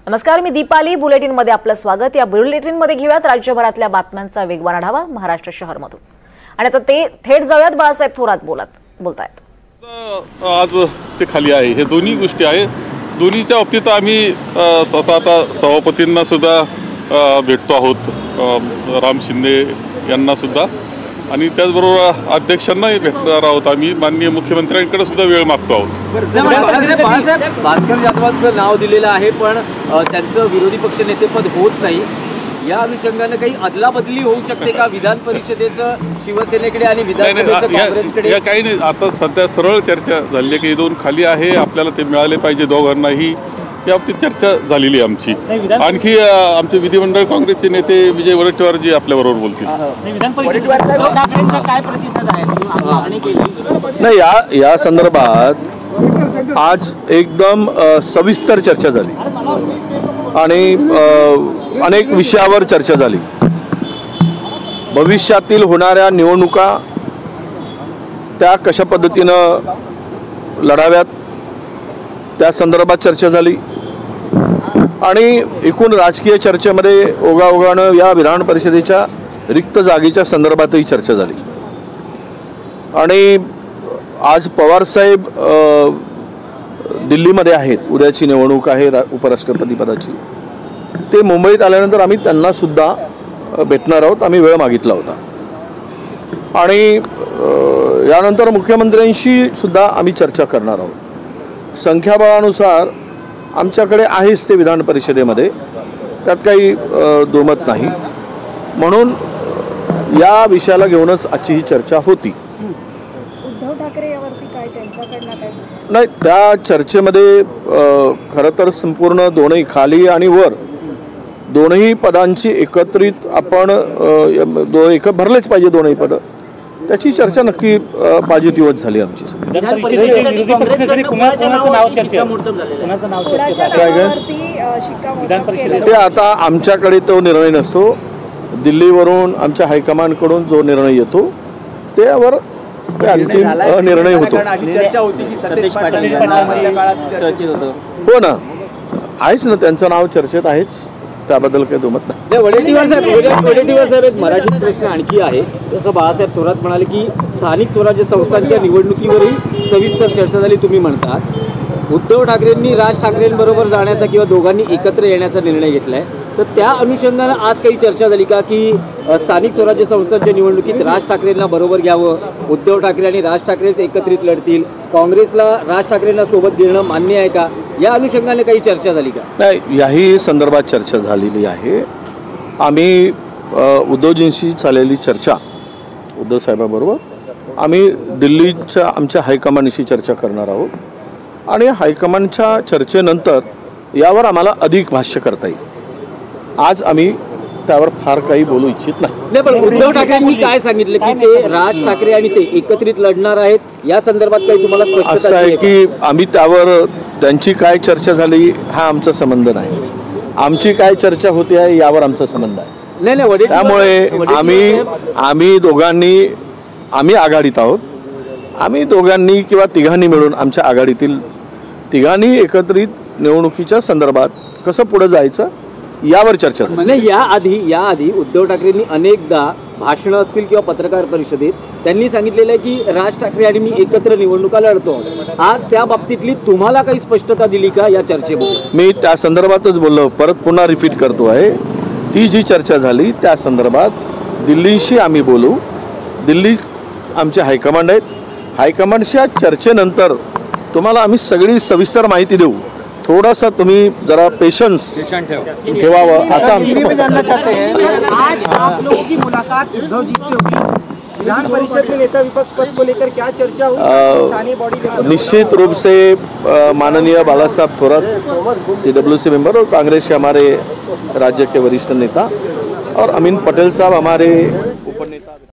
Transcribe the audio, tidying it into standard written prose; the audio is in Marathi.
नमस्कार, मी दीपाली. बुलेटिनमध्ये आपलं स्वागत. या बुलेटिनमध्ये घेऊयात राज्यभरातल्या बातम्यांचा वेगवान आढावा महाराष्ट्र शहरमधून. आणि आता ते थेट जाऊयात बाळासाहेब थोरात बोलतायत. आज ते खाली आहे, हे दोन्ही गोष्टी आहेत. दोन्हीच्या बाबतीत आम्ही स्वतः आता सभापतींना सुद्धा भेटतो आहोत, राम शिंदे यांना सुद्धा, आणि त्याचबरोबर अध्यक्षांनाही भेटणार आहोत. आम्ही माननीय मुख्यमंत्र्यांकडे सुद्धा वेळ मागतो आहोत. भास्कर जाधवांचं नाव दिलेलं आहे, पण त्यांचं विरोधी पक्षनेतेपद होत नाही. या अनुषंगाने काही अदलाबदली होऊ शकते का विधान परिषदेचं शिवसेनेकडे आणि विधानसभेचं काँग्रेसकडे? काही नाही, आता सध्या सरळ चर्चा झाली आहे की दोन खाली आहे, आपल्याला ते मिळाले पाहिजे दोघांनाही. या बाबतीत चर्चा झालेली आहे आमची. आणखी आमचे विधिमंडळ काँग्रेसचे नेते विजय वडेट्टीवारजी आपल्याबरोबर बोलतील. नाही, या संदर्भात आज एकदम सविस्तर चर्चा झाली आणि अनेक विषयावर चर्चा झाली. भविष्यातील होणाऱ्या निवडणुका त्या कशा पद्धतीनं लढाव्यात त्या संदर्भात चर्चा झाली आणि एकूण राजकीय चर्चेमध्ये ओघाओघानं या विधान परिषदेच्या रिक्त जागेच्या संदर्भातही चर्चा झाली. आणि आज पवारसाहेब दिल्लीमध्ये आहेत, उद्याची निवडणूक आहे उपराष्ट्रपती पदाची. ते मुंबईत आल्यानंतर आम्ही त्यांना सुद्धा भेटणार आहोत. आम्ही वेळ मागितला होता आणि यानंतर मुख्यमंत्र्यांशी सुद्धा आम्ही चर्चा करणार आहोत. संख्याबळानुसार आमच्याकडे आहेच ते विधान परिषदेमध्ये, त्यात काही दुमत नाही. म्हणून या विषयाला घेऊनच आजची ही चर्चा होती. उद्धव ठाकरे यावरती काय त्यांच्याकडनं काय? नाही, त्या चर्चेमध्ये खरं तर संपूर्ण दोन्ही खाली आणि वर दोनही पदांची एकत्रित आपण भरलेच पाहिजे दोनही पद, त्याची चर्चा नक्की पॉझिटिव्ह झाली आमची. ते आता आमच्याकडे तो निर्णय नसतो. दिल्लीवरून आमच्या हायकमांडकडून जो निर्णय येतो त्यावर अंतिम निर्णय होतो. हो ना, आहेच ना, त्यांचं नाव चर्चेत आहेच, त्याबद्दल काही दुमत नाही. वडेट्टीवार साहेब, एक मराठी प्रश्न आणखी आहे. जसं बाळासाहेब थोरात म्हणाले की स्थानिक स्वराज्य संस्थांच्या निवडणुकीवरही सविस्तर चर्चा झाली. तुम्ही म्हणतात उद्धव ठाकरेंनी राज ठाकरेंबरोबर जाण्याचा किंवा दोघांनी एकत्र येण्याचा निर्णय घेतलाय, तर त्या अनुषंगानं आज काही चर्चा झाली का की स्थानिक स्वराज्य संस्थांच्या निवडणुकीत राज ठाकरेंना बरोबर घ्यावं, उद्धव ठाकरे आणि राज ठाकरेच एकत्रित लढतील, काँग्रेसला राज ठाकरेंना सोबत घेणं मान्य आहे का, या अनुषंगाने काही चर्चा झाली का? नाही, याही संदर्भात चर्चा झालेली आहे. आम्ही उद्धवजींशी झालेली चर्चा, उद्धव साहेबाबरोबर आम्ही दिल्लीच्या आमच्या हायकमांडशी चर्चा करणार आहोत आणि हायकमांडच्या चर्चेनंतर यावर आम्हाला अधिक भाष्य करता येईल. आज आम्ही त्यावर फार काही बोलू इच्छित नाही. पण उद्धव ठाकरेंनी काय सांगितलं की ते राज ठाकरे आणि ते एकत्रित लढणार आहेत, या संदर्भात काही तुम्हाला स्पष्टता? असं आहे की आम्ही त्यावर त्यांची काय चर्चा झाली हा आमचा संबंध नाही. आमची काय चर्चा होती आहे यावर आमचा संबंध आहे. त्यामुळे आम्ही आघाडीत आहोत. आम्ही दोघांनी किंवा तिघांनी मिळून आमच्या आघाडीतील तिघांनी एकत्रित निवडणुकीच्या संदर्भात कसं पुढे जायचं यावर चर्चा. म्हणजे याआधी उद्धव ठाकरेंनी अनेकदा भाषणं असतील किंवा पत्रकार परिषदेत त्यांनी सांगितलेलं आहे की राज ठाकरे आणि मी एकत्र निवडणुका लढतो. आज त्या बाबतीतली तुम्हाला काही स्पष्टता दिली का या चर्चेमध्ये? मी त्या संदर्भातच बोललो, परत पुन्हा रिपीट करतो आहे. ती जी चर्चा झाली त्या संदर्भात दिल्लीशी आम्ही बोलू. दिल्ली आमचे हायकमांड आहेत. हायकमांडच्या चर्चेनंतर तुम्हाला आम्ही सगळी सविस्तर माहिती देऊ. थोडासा तुम्ही जरा पेशन्स ठेवावं असं आमचं मत. आज आप लोगों की मुलाकात उद्धव जी से हुई, विधान परिषद में नेता विपक्ष पद को लेकर क्या चर्चा हुई? निश्चित रूप से माननीय बालासाहब थोरात CWC मेंबर और कांग्रेस के हमारे राज्य के वरिष्ठ नेता और अमीन पटेल साहब हमारे